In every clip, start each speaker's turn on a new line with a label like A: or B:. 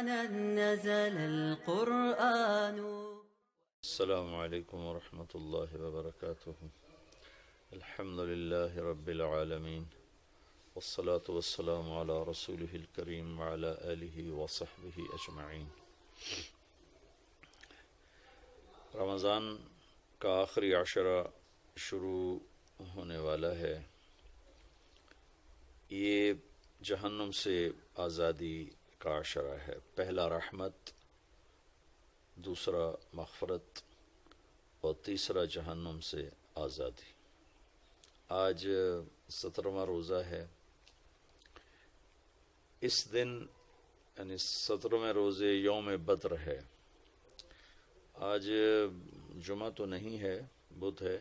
A: أحيانا نزل القرآن.
B: السلام عليكم ورحمة الله وبركاته. الحمد لله رب العالمين، والصلاة والسلام على رسوله الكريم وعلى آله وصحبه أجمعين. رمضان کا آخری عشرہ شروع ہونے والا ہے. یہ جہنم سے آزادی کا عشرہ ہے. پہلا رحمت، دوسرا مغفرت اور تیسرا جہنم سے آزادی. آج 17واں روزہ ہے. اس دن یعنی 17ویں روزے یوم بدر ہے. آج جمعہ تو نہیں ہے، بدھ ہے،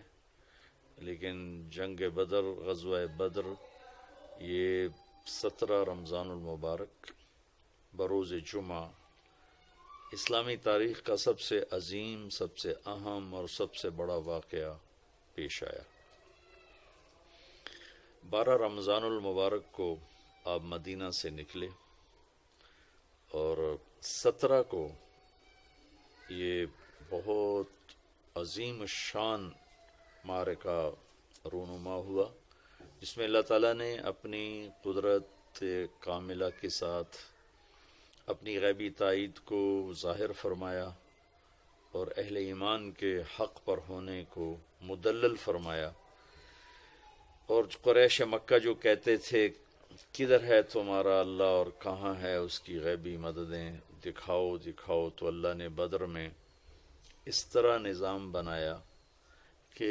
B: لیکن جنگ بدر، غزوہ بدر، یہ 17 رمضان المبارک بروز جمعہ اسلامی تاریخ کا سب سے عظیم، سب سے اہم اور سب سے بڑا واقعہ پیش آیا. 12 رمضان المبارک کو آپ مدینہ سے نکلے اور 17 کو یہ بہت عظیم شان معرکہ رونما ہوا، جس میں اللہ تعالیٰ نے اپنی قدرت کاملہ کے ساتھ اپنی غیبی تائید کو ظاہر فرمایا اور اہل ایمان کے حق پر ہونے کو مدلل فرمایا. اور قریش مکہ جو کہتے تھے کدھر ہے تمہارا اللہ اور کہاں ہے اس کی غیبی مددیں، دکھاؤ دکھاؤ، تو اللہ نے بدر میں اس طرح نظام بنایا کہ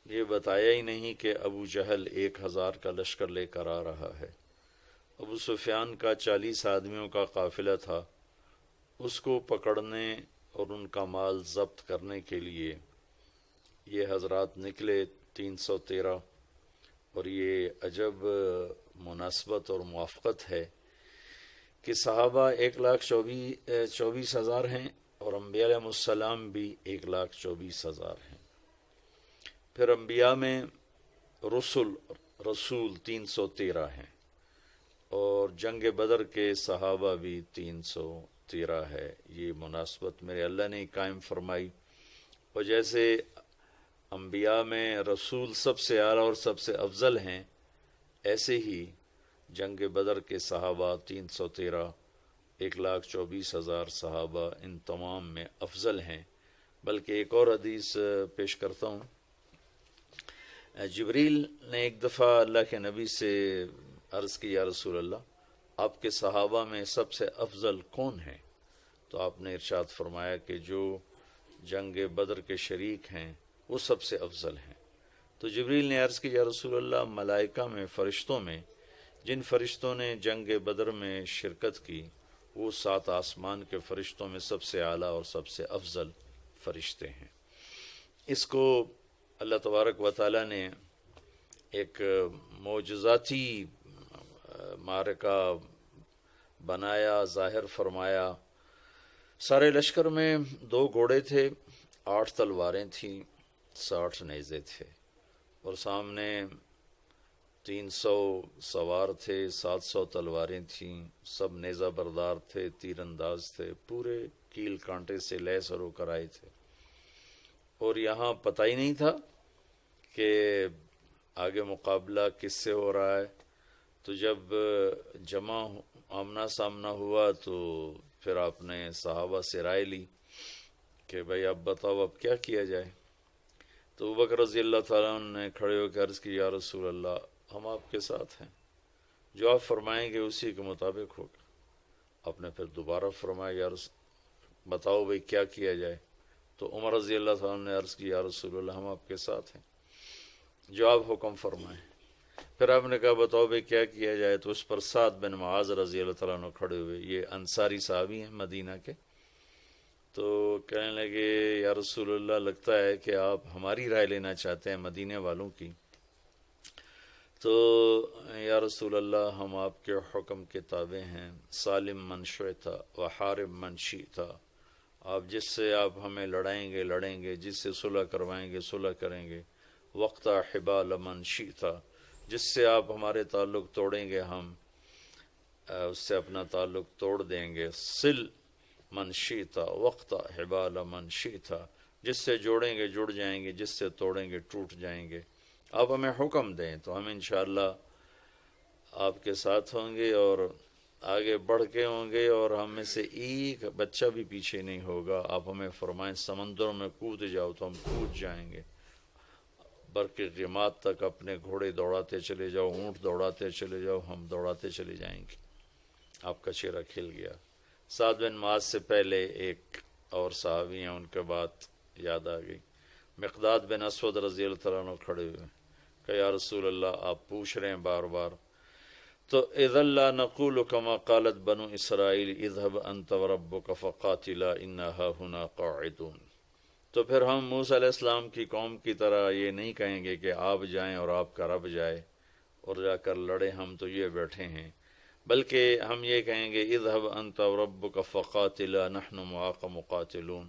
B: یہ بتایا ہی نہیں کہ ابو جہل 1000 کا لشکر لے کر آ رہا ہے. ابو سفیان کا 40 آدمیوں کا قافلہ تھا. اس کو پکڑنے اور ان کا مال ضبط کرنے کے لیے یہ حضرات نکلے 313. اور یہ عجب مناسبت اور موافقت ہے کہ صحابہ 1,24,000 ہیں اور انبیاء علیہ السلام بھی 1,24,000 ہیں. پھر انبیاء میں رسول 313 ہیں اور جنگ بدر کے صحابہ بھی 313 ہے. یہ مناسبت میرے اللہ نے قائم فرمائی. اور جیسے انبیاء میں رسول سب سے اعلیٰ اور سب سے افضل ہیں، ایسے ہی جنگ بدر کے صحابہ 313، 1,24,000 صحابہ ان تمام میں افضل ہیں. بلکہ ایک اور حدیث پیش کرتا ہوں. جبریل نے ایک دفعہ اللہ کے نبی سے عرض کی، یا رسول اللہ، آپ کے صحابہ میں سب سے افضل کون ہیں؟ تو آپ نے ارشاد فرمایا کہ جو جنگ بدر کے شریک ہیں وہ سب سے افضل ہیں. تو جبریل نے عرض کی، یا رسول اللہ، ملائکہ میں، فرشتوں میں جن فرشتوں نے جنگ بدر میں شرکت کی وہ 7 آسمان کے فرشتوں میں سب سے اعلیٰ اور سب سے افضل فرشتے ہیں. اس کو اللہ تبارک و تعالیٰ نے ایک معجزاتی معرکہ بنایا، ظاہر فرمایا. سارے لشکر میں 2 گھوڑے تھے، 8 تلواریں تھیں، 60 نیزے تھے، اور سامنے 300 سوار تھے، 700 تلواریں تھیں. سب نیزہ بردار تھے، تیر انداز تھے، پورے کیل کانٹے سے لیس ہو کر آئے تھے. اور یہاں پتہ ہی نہیں تھا کہ آگے مقابلہ کس سے ہو رہا ہے. تو جب جمع آمنا سامنا ہوا تو پھر آپ نے صحابہ سے رائے لی کہ بھائی اب بتاؤ اب کیا کیا جائے. تو ابوبکر رضی اللہ تعالیٰ عنہ نے کھڑے ہو کے عرض کی، یا رسول اللہ، ہم آپ کے ساتھ ہیں، جو آپ فرمائیں گے اسی کے مطابق ہوگا. آپ نے پھر دوبارہ فرمایا، یا بتاؤ بھائی کیا کیا جائے. تو عمر رضی اللہ تعالیٰ عنہ نے عرض کی، یا رسول اللہ، ہم آپ کے ساتھ ہیں، جو آپ حکم فرمائیں. پھر آپ نے کہا بتاؤ بھائی کیا کیا جائے. تو اس پر سعد بن معاذ رضی اللہ تعالیٰ عنہ کھڑے ہوئے، یہ انصاری صحابی ہیں مدینہ کے. تو کہنے لگے، یا رسول اللہ، لگتا ہے کہ آپ ہماری رائے لینا چاہتے ہیں مدینے والوں کی. تو یا رسول اللہ، ہم آپ کے حکم کے تابع ہیں. سالم من شئت و حارب من شئت. آپ جس سے آپ ہمیں لڑائیں گے لڑیں گے، جس سے صلح کروائیں گے صلح کریں گے. وقت حبال من شئت. جس سے آپ ہمارے تعلق توڑیں گے ہم اس سے اپنا تعلق توڑ دیں گے. سل من شیتا وقتا حبال من شیتا، جس سے جوڑیں گے جڑ جائیں گے، جس سے توڑیں گے ٹوٹ جائیں گے. آپ ہمیں حکم دیں تو ہم انشاءاللہ آپ کے ساتھ ہوں گے اور آگے بڑھ کے ہوں گے، اور ہم میں سے ایک بچہ بھی پیچھے نہیں ہوگا. آپ ہمیں فرمائیں سمندروں میں کود جاؤ تو ہم کود جائیں گے، برق غمات تک اپنے گھوڑے دوڑاتے چلے جاؤ، اونٹ دوڑاتے چلے جاؤ، ہم دوڑاتے چلے جائیں گے. آپ کا چہرہ کھل گیا. سعد بن معاذ سے پہلے ایک اور صحابی ہیں، ان کے بات یاد آ گئی. مقداد بن اسود رضی اللہ تعالیٰ عنہ کھڑے ہوئے کہ یا رسول اللہ آپ پوچھ رہے ہیں بار بار، تو اذا لا نقول كما قالت بنو اسرائیل اذهب انت وربك فقاتلا انا هنا قاعدون. تو پھر ہم موسیٰ علیہ السلام کی قوم کی طرح یہ نہیں کہیں گے کہ آپ جائیں اور آپ کا رب جائے اور جا کر لڑے، ہم تو یہ بیٹھے ہیں، بلکہ ہم یہ کہیں گے اذهب انت وربك فقاتلا نحن معاك مقاتلون.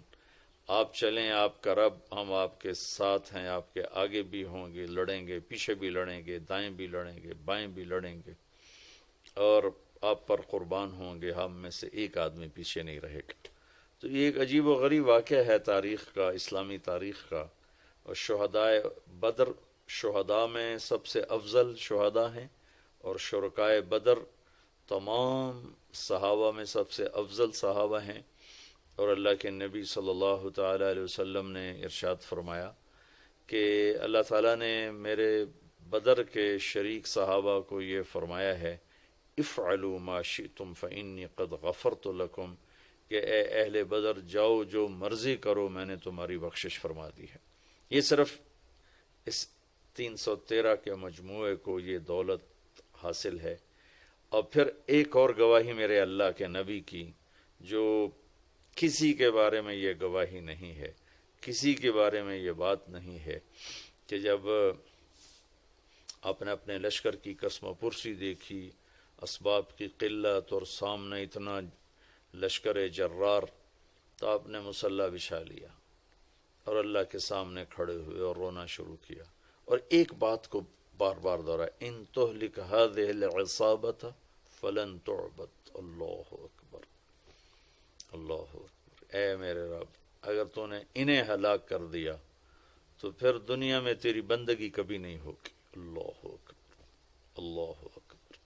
B: آپ چلیں، آپ کا رب، ہم آپ کے ساتھ ہیں، آپ کے آگے بھی ہوں گے، لڑیں گے، پیچھے بھی لڑیں گے، دائیں بھی لڑیں گے، بائیں بھی لڑیں گے، اور آپ پر قربان ہوں گے، ہم میں سے ایک آدمی پیچھے نہیں رہے گا. تو یہ ایک عجیب و غریب واقعہ ہے تاریخ کا، اسلامی تاریخ کا. اور شہدائے بدر شہداء میں سب سے افضل شہداء ہیں، اور شرکائے بدر تمام صحابہ میں سب سے افضل صحابہ ہیں. اور اللہ کے نبی صلی اللہ تعالی علیہ وسلم نے ارشاد فرمایا کہ اللہ تعالیٰ نے میرے بدر کے شریک صحابہ کو یہ فرمایا ہے افعلوا ما شئتم فإنی قد غفرت لکم، کہ اے اہل بدر جاؤ جو مرضی کرو، میں نے تمہاری بخشش فرما دی ہے. یہ صرف اس 313 کے مجموعے کو یہ دولت حاصل ہے. اور پھر ایک اور گواہی میرے اللہ کے نبی کی، جو کسی کے بارے میں یہ گواہی نہیں ہے، کسی کے بارے میں یہ بات نہیں ہے، کہ جب آپ نے اپنے لشکر کی قسم پرسی دیکھی، اسباب کی قلت اور سامنے اتنا لشکر جرار، تو آپ نے مسلح بچھا لیا اور اللہ کے سامنے کھڑے ہوئے اور رونا شروع کیا. اور ایک بات کو بار بار دہرایا، ان تہلک هذه العصابة فلن تعبد. اللہ اکبر، اللہ اکبر. اے میرے رب، اگر تو نے انہیں ہلاک کر دیا تو پھر دنیا میں تیری بندگی کبھی نہیں ہوگی. اللہ اکبر، اللہ اکبر.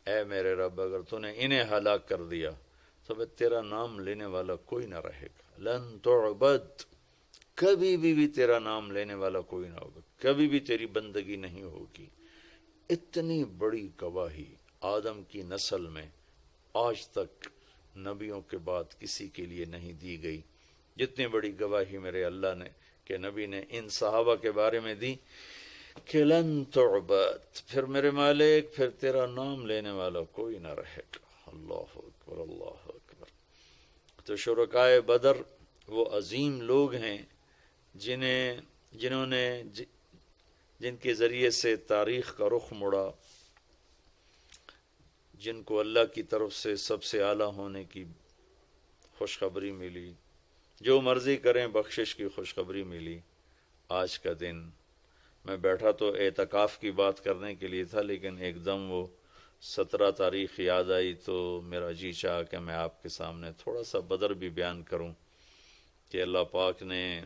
B: اے میرے رب، اگر تو نے انہیں ہلاک کر دیا تو پھر تیرا نام لینے والا کوئی نہ رہے گا. لن تعبد، کبھی بھی تیرا نام لینے والا کوئی نہ ہوگا، کبھی بھی تیری بندگی نہیں ہوگی. اتنی بڑی گواہی آدم کی نسل میں آج تک نبیوں کے بعد کسی کے لیے نہیں دی گئی، جتنی بڑی گواہی میرے اللہ نے کہ نبی نے ان صحابہ کے بارے میں دی کہ لن تعبد، پھر میرے مالک پھر تیرا نام لینے والا کوئی نہ رہے گا. اللہ اکبر، اللہ اکبر. تو شرکائے بدر وہ عظیم لوگ ہیں جن کے ذریعے سے تاریخ کا رخ مڑا، جن کو اللہ کی طرف سے سب سے اعلیٰ ہونے کی خوشخبری ملی، جو مرضی کریں بخشش کی خوشخبری ملی. آج کا دن میں بیٹھا تو اعتکاف کی بات کرنے کے لیے تھا، لیکن ایک دم وہ 17 تاریخ یاد آئی تو میرا جی چاہا کہ میں آپ کے سامنے تھوڑا سا بدر بھی بیان کروں کہ اللہ پاک نے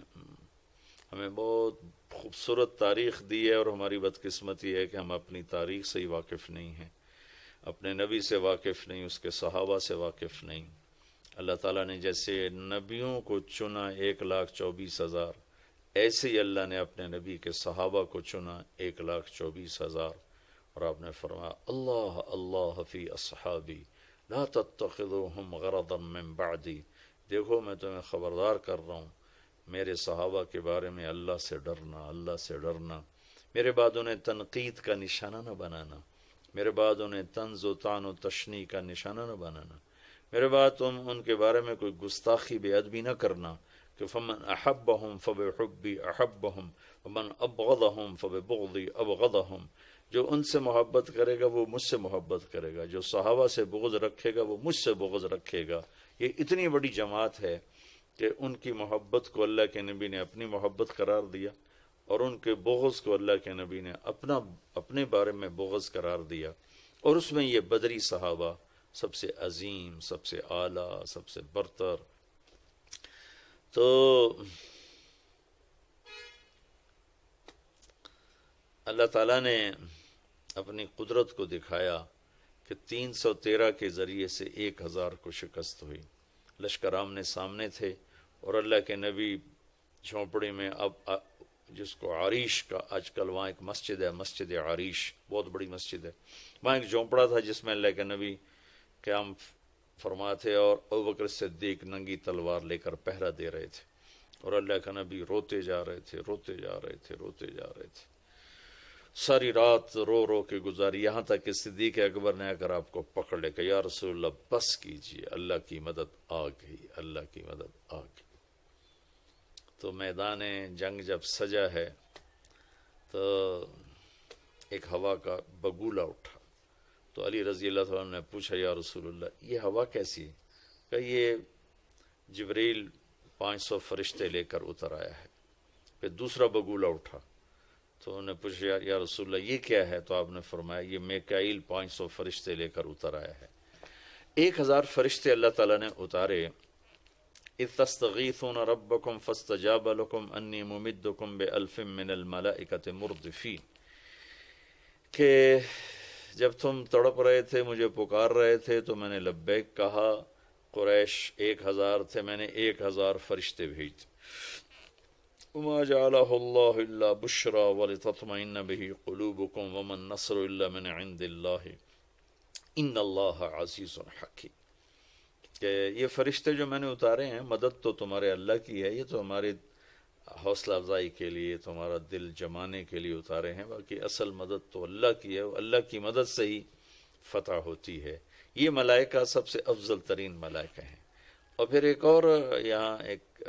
B: ہمیں بہت خوبصورت تاریخ دی ہے، اور ہماری بدقسمتی ہے کہ ہم اپنی تاریخ سے ہی واقف نہیں ہیں، اپنے نبی سے واقف نہیں، اس کے صحابہ سے واقف نہیں. اللہ تعالیٰ نے جیسے نبیوں کو چنا 1,24,000، ایسے ہی اللہ نے اپنے نبی کے صحابہ کو چنا 1,24,000. اور آپ نے فرمایا اللہ اللہ فی اصحابی لا تتخذوہم غرضا من بعدی، دیکھو میں تمہیں خبردار کر رہا ہوں، میرے صحابہ کے بارے میں اللہ سے ڈرنا، اللہ سے ڈرنا. میرے بعد انہیں تنقید کا نشانہ نہ بنانا، میرے بعد انہیں طنز و طعن و تشنیع کا نشانہ نہ بنانا، میرے بعد تم ان کے بارے میں کوئی گستاخی بے ادبی نہ کرنا کہ فمن احبہم فبحبی احبہم ومن ابغضہم فببغضی ابغضہم. جو ان سے محبت کرے گا وہ مجھ سے محبت کرے گا، جو صحابہ سے بغض رکھے گا وہ مجھ سے بغض رکھے گا. یہ اتنی بڑی جماعت ہے کہ ان کی محبت کو اللہ کے نبی نے اپنی محبت قرار دیا، اور ان کے بغض کو اللہ کے نبی نے اپنے بارے میں بغض قرار دیا. اور اس میں یہ بدری صحابہ سب سے عظیم، سب سے اعلیٰ، سب سے برتر. تو اللہ تعالیٰ نے اپنی قدرت کو دکھایا کہ 313 کے ذریعے سے 1000 کو شکست ہوئی. لشکر آمنے سامنے تھے اور اللہ کے نبی جھونپڑی میں، اب جس کو عریش کا، آج کل وہاں ایک مسجد ہے، مسجد عریش، بہت بڑی مسجد ہے، وہاں ایک جھونپڑا تھا جس میں اللہ کے نبی قیام فرماتے اور ابوبکر صدیق ننگی تلوار لے کر پہرا دے رہے تھے، اور اللہ کا نبی روتے جا رہے تھے، روتے جا رہے تھے، روتے جا رہے تھے. ساری رات رو رو کے گزاری، یہاں تک کہ صدیق اکبر نے آ کر آپ کو پکڑ لے کہ یا رسول اللہ بس کیجیے، اللہ کی مدد آ گئی، اللہ کی مدد آ گئی. تو میدان جنگ جب سجا ہے تو ایک ہوا کا بگولا اٹھا. تو علی رضی اللہ تعالیٰ نے پوچھا یا رسول اللہ یہ ہوا کیسی ہے؟ کہ یہ جبریل 500 فرشتے لے کر اتر آیا ہے. پھر دوسرا بگولا اٹھا تو انہوں نے پوچھا یا رسول اللہ یہ کیا ہے؟ تو آپ نے فرمایا یہ میکائیل 500 فرشتے لے کر اتر آیا ہے. 1000 فرشتے اللہ تعالیٰ نے اتارے. اذ تستغیثون ربکم فاستجاب لکم انی ممدکم بألف من الملائکۃ مردفین، کہ جب تم تڑپ رہے تھے، مجھے پکار رہے تھے تو میں نے لبیک کہا. قریش 1000 تھے، میں نے 1000 فرشتے بھیج. وما جعلہ اللہ الا بشرا ولتطمئن بہ قلوبکم وما النصر الا من عند اللہ ان اللہ عزیز حکیم. کہ یہ فرشتے جو میں نے اتارے ہیں، مدد تو تمہارے اللہ کی ہے، یہ تو ہماری حوصلہ افزائی کے لیے، تمہارا دل جمانے کے لیے اتارے ہیں، باقی اصل مدد تو اللہ کی ہے، اللہ کی مدد سے ہی فتح ہوتی ہے. یہ ملائکہ سب سے افضل ترین ملائکہ ہیں. اور پھر ایک اور یہاں ایک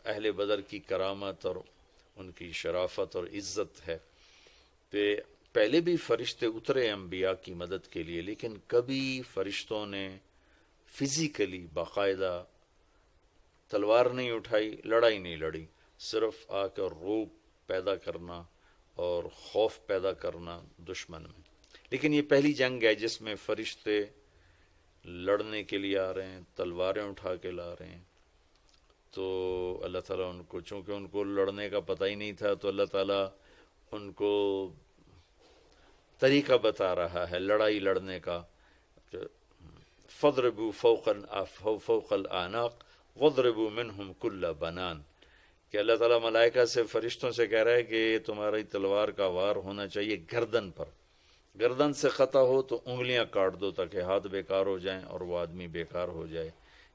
B: اہل بدر کی کرامت اور ان کی شرافت اور عزت ہے کہ پہلے بھی فرشتے اترے انبیاء کی مدد کے لیے، لیکن کبھی فرشتوں نے فزیکلی باقاعدہ تلوار نہیں اٹھائی، لڑائی نہیں لڑی، صرف آ کر روب پیدا کرنا اور خوف پیدا کرنا دشمن میں. لیکن یہ پہلی جنگ ہے جس میں فرشتے لڑنے کے لیے آ رہے ہیں، تلواریں اٹھا کے لا رہے ہیں. تو اللہ تعالیٰ ان کو، چونکہ ان کو لڑنے کا پتہ ہی نہیں تھا، تو اللہ تعالیٰ ان کو طریقہ بتا رہا ہے لڑائی لڑنے کا. فَضْرِبُوا فَوْقَ الْأَعْنَاقِ وَضْرِبُوا مِنْهُمْ كُلَّ بَنَانٍ، کہ اللہ تعالیٰ ملائکہ سے، فرشتوں سے کہہ رہا ہے کہ تمہاری تلوار کا وار ہونا چاہیے گردن پر، گردن سے قطع ہو تو انگلیاں کاٹ دو تاکہ ہاتھ بیکار ہو جائیں اور وہ آدمی بیکار ہو جائے.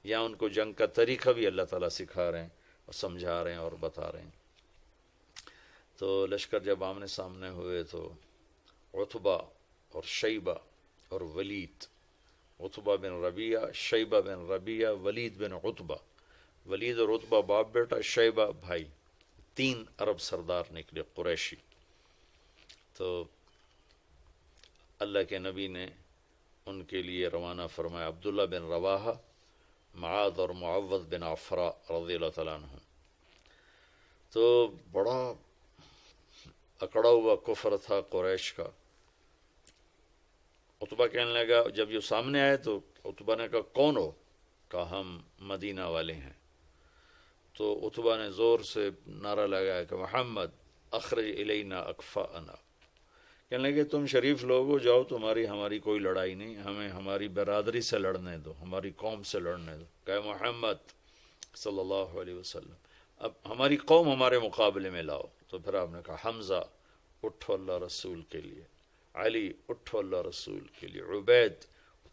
B: یا ان کو جنگ کا طریقہ بھی اللہ تعالیٰ سکھا رہے ہیں اور سمجھا رہے ہیں اور بتا رہے ہیں. تو لشکر جب آمنے سامنے ہوئے تو عتبہ اور شیبہ اور ولید، عتبہ بن ربیعہ، شیبہ بن ربیعہ، ولید بن عتبہ، ولید اور عتبہ باپ بیٹا، شیبہ بھائی، 3 عرب سردار نکلے قریشی. تو اللہ کے نبی نے ان کے لیے روانہ فرمایا عبداللہ بن رواحہ، معاذ اور معوذ بن عفراء رضی اللہ تعالیٰ عنہ. تو بڑا اکڑا ہوا کفر تھا قریش کا. عتبہ کہنے لگا، جب یہ سامنے آئے تو عتبہ نے کہا کون ہو؟ کہا ہم مدینہ والے ہیں. تو عتبہ نے زور سے نعرہ لگایا کہ محمد اخرج الینا اکفاءنا، کہنے لگے تم شریف لوگ ہو، جاؤ، تمہاری ہماری کوئی لڑائی نہیں، ہمیں ہماری برادری سے لڑنے دو، ہماری قوم سے لڑنے دو. کہ محمد صلی اللہ علیہ وسلم اب ہماری قوم ہمارے مقابلے میں لاؤ. تو پھر آپ نے کہا حمزہ اٹھو اللہ رسول کے لیے، علی اٹھو اللہ رسول کے لیے، عبید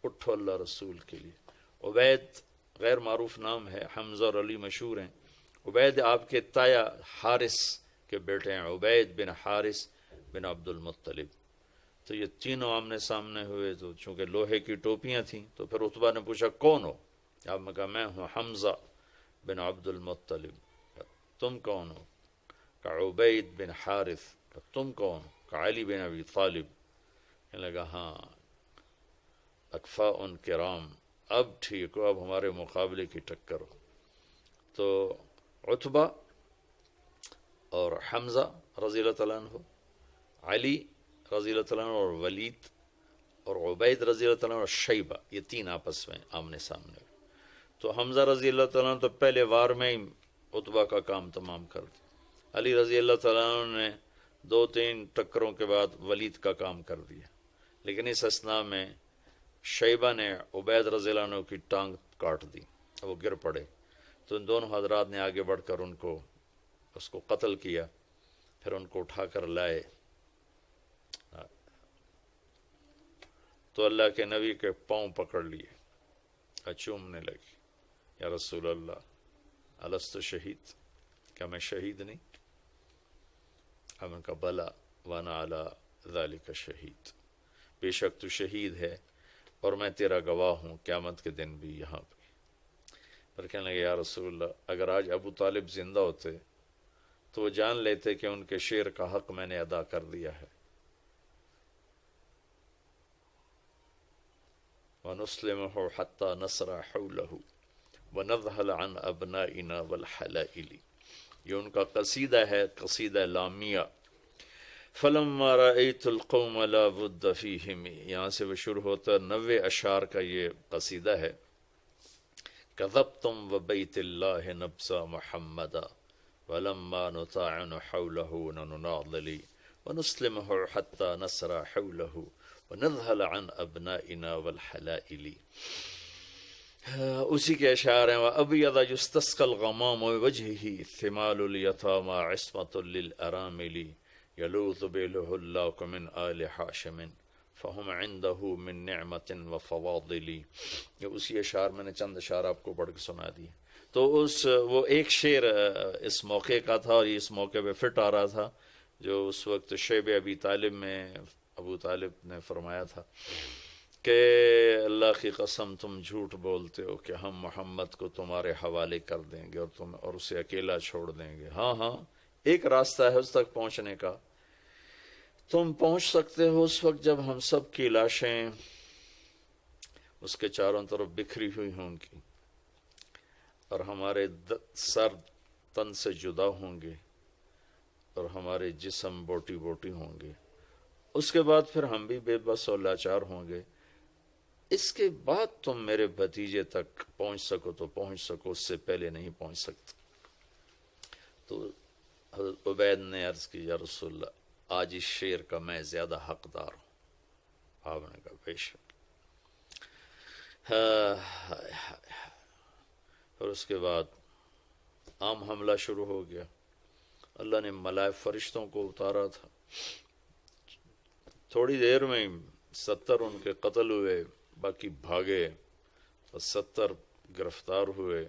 B: اٹھو اللہ رسول کے لیے. عبید غیر معروف نام ہے، حمزہ اور علی مشہور ہیں. عبید آپ کے تایا حارث کے بیٹے ہیں، عبید بن حارث بن عبد المطلب. تو یہ تینوں آمنے سامنے ہوئے. تو چونکہ لوہے کی ٹوپیاں تھیں تو پھر عتبہ نے پوچھا کون ہو؟ آپ نے کہا میں ہوں حمزہ بن عبد المطلب. تم کون ہو؟ کہا عبید بن حارث. کہا تم کون ہو؟ کہا علی بن ابی طالب. کہنے لگا ہاں اکفاء کرام، اب ٹھیک ہو، اب ہمارے مقابلے کی ٹکر ہو. تو عتبہ اور حمزہ رضی اللہ تعالیٰ عنہ، علی رضی اللہ تعالیٰ عنہ اور ولید اور عبید رضی اللہ تعالیٰ اور شیبہ، یہ تین آپس میں آمنے سامنے ہوئے۔ تو حمزہ رضی اللہ تعالیٰ تو پہلے وار میں ہی عتبہ کا کام تمام کر دیا، علی رضی اللہ تعالیٰ نے 2-3 ٹکروں کے بعد ولید کا کام کر دیا، لیکن اس اثناء میں شیبہ نے عبید رضی اللہ عنہ کی ٹانگ کاٹ دی، وہ گر پڑے، تو ان دونوں حضرات نے آگے بڑھ کر اس کو قتل کیا، پھر ان کو اٹھا کر لائے، تو اللہ کے نبی کے پاؤں پکڑ لیے، چومنے لگی، یا رسول اللہ الست شہید، کیا میں شہید نہیں؟ ہم نے کہا بلا وانا علی ذالک شہید، بے شک تو شہید ہے اور میں تیرا گواہ ہوں قیامت کے دن بھی یہاں پہ۔ پر کہنے لگے یا رسول اللہ اگر آج ابو طالب زندہ ہوتے تو وہ جان لیتے کہ ان کے شیر کا حق میں نے ادا کر دیا ہے۔ وَنُسْلِمُهُ حَتَّى نَصْرَ حَوْلَهُ وَنَذْهَلَ عَنْ أَبْنَائِنَا وَالْحَلَائِلِ، یہ ان کا قصیدہ ہے، قصیدہ لامیہ۔ فَلَمَّا رَأَيْتُ الْقَوْمَ لَا بُدَّ فِيهِمْ، یہاں سے وہ شروع ہوتا 90 اشعار کا یہ قصیدہ ہے۔ كَذَبْتُمْ وَبَيْتِ اللَّهِ نَبْسَ مُحَمَّدًا وَلَمَّا نُطَاعِنُ حَوْلَهُ نَنُنَاضِلِ وَنُسْلِمُهُ حَتَّى نَصْرَ حَوْلَهُ وَنَذْهَلَ عَنْ أَبْنَائِنَا وَالْحَلَائِلِ۔ اسی کے اشعار ہیں، وَأَبْيَضَ يُسْتَسْقَى الْغَمَامُ بِوَجْهِهِ ثِمَالُ الْيَتَامَى عِصْمَةٌ لِلْأَرَامِلِ يَلُوذُ بِهِ اللَّهُ مِنْ آلِ حَاشِمٍ فَهُمْ عِنْدَهُ مِنْ نِعْمَةٍ وَفَوَاضِلِ۔ یہ اسی اشعار میں نے چند اشعار آپ کو پڑھ کے سنا دیے۔ تو وہ ایک شعر اس موقع کا تھا اور اس موقع پہ فٹ آ رہا تھا، جو اس وقت شیب ابی طالب میں ابو طالب نے فرمایا تھا کہ اللہ کی قسم تم جھوٹ بولتے ہو کہ ہم محمد کو تمہارے حوالے کر دیں گے اور اسے اکیلا چھوڑ دیں گے۔ ہاں ہاں ایک راستہ ہے اس تک پہنچنے کا، تم پہنچ سکتے ہو اس وقت جب ہم سب کی لاشیں اس کے چاروں طرف بکھری ہوئی ہوں گی اور ہمارے سر تن سے جدا ہوں گے اور ہمارے جسم بوٹی بوٹی ہوں گے، اس کے بعد پھر ہم بھی بے بس اور لاچار ہوں گے، اس کے بعد تم میرے بھتیجے تک پہنچ سکو تو پہنچ سکو، اس سے پہلے نہیں پہنچ سکتے۔ تو حضرت عبید نے عرض کی یا رسول اللہ آج اس شعر کا میں زیادہ حقدار ہوں۔ آپ نے کہا بے شک۔ اور اس کے بعد عام حملہ شروع ہو گیا، اللہ نے ملائک فرشتوں کو اتارا تھا، تھوڑی دیر میں 70 ان کے قتل ہوئے، باقی بھاگے اور 70 گرفتار ہوئے۔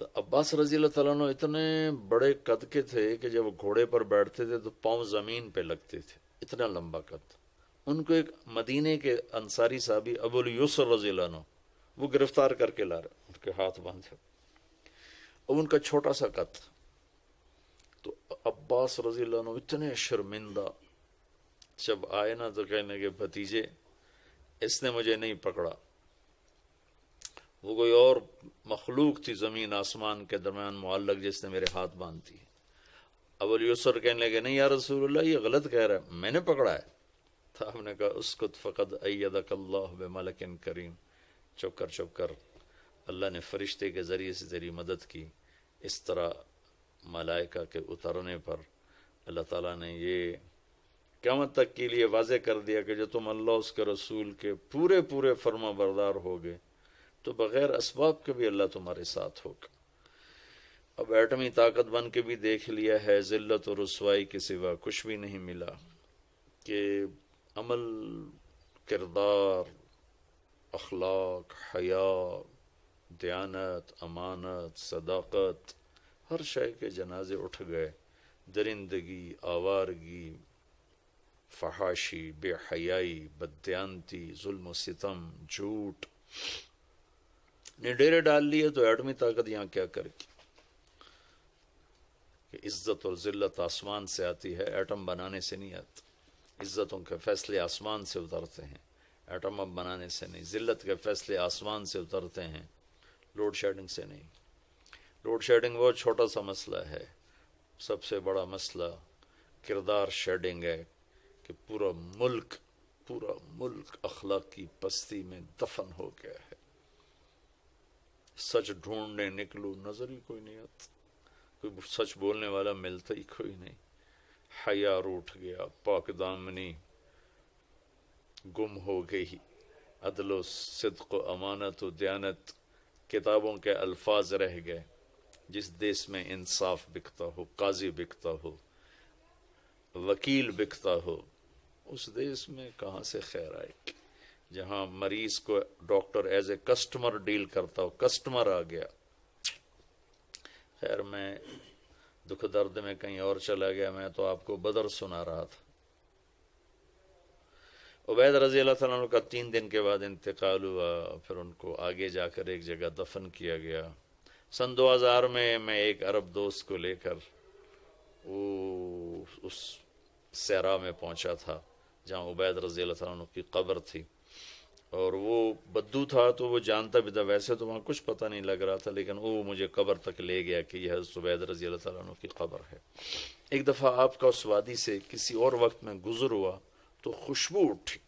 B: تو عباس رضی اللہ تعالیٰ عنہ اتنے بڑے قد کے تھے کہ جب وہ گھوڑے پر بیٹھتے تھے تو پاؤں زمین پہ لگتے تھے، اتنا لمبا قد۔ ان کو ایک مدینے کے انصاری صحابی ابو الیسر رضی اللہ عنہ وہ گرفتار کر کے لا رہے، ان کے ہاتھ باندھے، اور ان کا چھوٹا سا قد۔ تو عباس رضی اللہ عنہ اتنے شرمندہ، جب آئے نا تو کہنے کے بھتیجے اس نے مجھے نہیں پکڑا، وہ کوئی اور مخلوق تھی زمین آسمان کے درمیان معلق جس نے میرے ہاتھ باندھی۔ ابو الیسر کہنے لگے نہیں یا رسول اللہ یہ غلط کہہ رہا ہے، میں نے پکڑا ہے۔ تو ہم نے کہا اسکت فقد ایدک اللہ بملک کریم، چپ کر، اللہ نے فرشتے کے ذریعے سے تیری مدد کی۔ اس طرح ملائکہ کے اترنے پر اللہ تعالیٰ نے یہ قیامت تک کے لیے واضح کر دیا کہ جو تم اللہ اس کے رسول کے پورے فرما بردار ہوگے تو بغیر اسباب کے بھی اللہ تمہارے ساتھ ہوگا۔ اب ایٹمی طاقت بن کے بھی دیکھ لیا ہے، ذلت اور رسوائی کے سوا کچھ بھی نہیں ملا، کہ عمل، کردار، اخلاق، حیا، دیانت، امانت، صداقت، ہر شے کے جنازے اٹھ گئے۔ درندگی، آوارگی، فحاشی، بے حیائی، بددیانتی، ظلم و ستم، جھوٹ نے ڈیرے ڈال لیے، تو ایٹمی طاقت یہاں کیا کرے گی؟ کہ عزت اور ذلت آسمان سے آتی ہے، ایٹم بنانے سے نہیں آتی۔ عزتوں کے فیصلے آسمان سے اترتے ہیں، ایٹم اب بنانے سے نہیں۔ ذلت کے فیصلے آسمان سے اترتے ہیں، لوڈ شیڈنگ سے نہیں۔ لوڈ شیڈنگ بہت چھوٹا سا مسئلہ ہے، سب سے بڑا مسئلہ کردار شیڈنگ ہے، کہ پورا ملک پورا ملک اخلاقی پستی میں دفن ہو گیا ہے. سچ ڈھونڈنے نکلو نظر ہی کوئی نہیں آتا، کوئی سچ بولنے والا ملتا ہی کوئی نہیں. حیا روٹھ گیا، پاک دامنی گم ہو گئی، عدل و صدق و امانت و دیانت کتابوں کے الفاظ رہ گئے. جس دیس میں انصاف بکتا ہو، قاضی بکتا ہو، وکیل بکتا ہو، اس دیس میں کہاں سے خیر آئے گی؟ جہاں مریض کو doctor as a customer deal کرتا ہو، کسٹمر آ گیا. خیر میں دکھ درد میں کہیں اور چلا گیا. میں تو آپ کو بدر سنا رہا تھا. عبید رضی اللہ تعالیٰ عنہ کا 3 دن کے بعد انتقال ہوا، پھر ان کو آگے جا کر ایک جگہ دفن کیا گیا. سن 2000 میں ایک عرب دوست کو لے کر وہ اس صحرا میں پہنچا تھا جہاں عبید رضی اللہ تعالیٰ عنہ کی قبر تھی، اور وہ بدو تھا تو وہ جانتا بھی تھا. ویسے تو وہاں کچھ پتہ نہیں لگ رہا تھا، لیکن وہ مجھے قبر تک لے گیا کہ یہ حضرت عبید رضی اللہ تعالیٰ عنہ کی قبر ہے. ایک دفعہ آپ کا اس وادی سے کسی اور وقت میں گزر ہوا تو خوشبو اٹھی،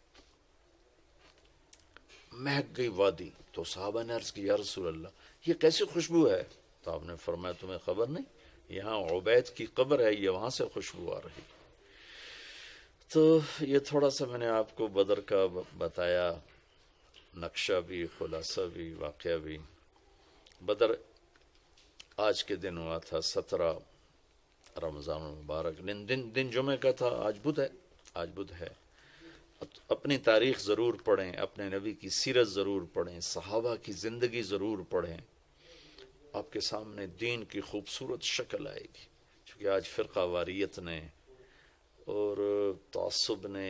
B: مہک گئی وادی. تو صحابہ نے عرض کی یا رسول اللہ یہ کیسی خوشبو ہے؟ تو آپ نے فرمایا تمہیں خبر نہیں؟ یہاں عبید کی قبر ہے، یہ وہاں سے خوشبو آ رہی. تو یہ تھوڑا سا میں نے آپ کو بدر کا بتایا، نقشہ بھی، خلاصہ بھی، واقعہ بھی. بدر آج کے دن ہوا تھا 17 رمضان المبارک. دن جمعہ کا تھا. آج بدھ ہے. اپنی تاریخ ضرور پڑھیں، اپنے نبی کی سیرت ضرور پڑھیں، صحابہ کی زندگی ضرور پڑھیں. آپ کے سامنے دین کی خوبصورت شکل آئے گی. چونکہ آج فرقہ واریت نے اور تعصب نے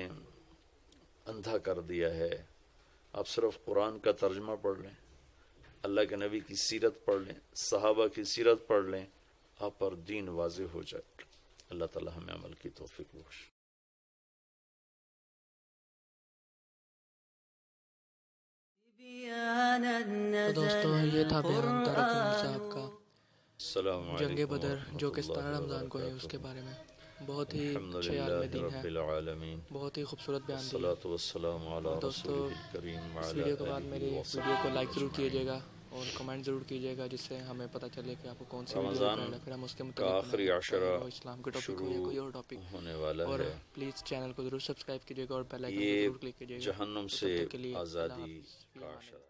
B: اندھا کر دیا ہے. آپ صرف قرآن کا ترجمہ پڑھ لیں، اللہ کے نبی کی سیرت پڑھ لیں، صحابہ کی سیرت پڑھ لیں، آپ پر دین واضح ہو جائے گا. اللہ تعالی ہمیں عمل کی توفیق بخشے.
C: تو دوستو یہ تھا بیان طارق رحمانی صاحب کا
B: السلام
C: جنگ
B: علیکم
C: بدر
B: ورحمۃ
C: جو کہ
B: اللہ
C: 17 رمضان کو ہے، اس کے
B: وبرکاتہ.
C: بارے میں بہت ہی
B: الحمد
C: اچھے عالم
B: للہ
C: دین
B: رب
C: ہے،
B: العالمین،
C: بہت ہی خوبصورت بیان دی ہے.
B: والصلاة والسلام علی
C: اور دوستو
B: رسولہ الکریم
C: اس
B: وعلی
C: ویڈیو کے بعد میری
B: آلہ
C: ویڈیو کو لائک ضرور
B: وصحبہ
C: کیجیے
B: اجمعین.
C: گا اور کمنٹ ضرور کیجیے گا، جس سے ہمیں پتہ چلے کہ آپ کو کون سی ویڈیو
B: رمضان
C: ریکمینڈ ہے، پھر ہم اس کے
B: کا
C: متعلق
B: آخری
C: بنائیں، چاہے
B: عشرہ
C: وہ اسلام کے ٹاپک ہو یا
B: شروع
C: کوئی اور ٹاپک.
B: ہونے والا
C: اور
B: ہے.
C: پلیز چینل کو ضرور سبسکرائب کیجیے گا اور بیل آئکن کو
B: یہ
C: ضرور کلک کیجیے گا.
B: جہنم
C: تو
B: سے
C: تب تک کے لیے اللہ
B: آزادی
C: حافظ. فی
B: کا
C: امان
B: عشرہ
C: اللہ.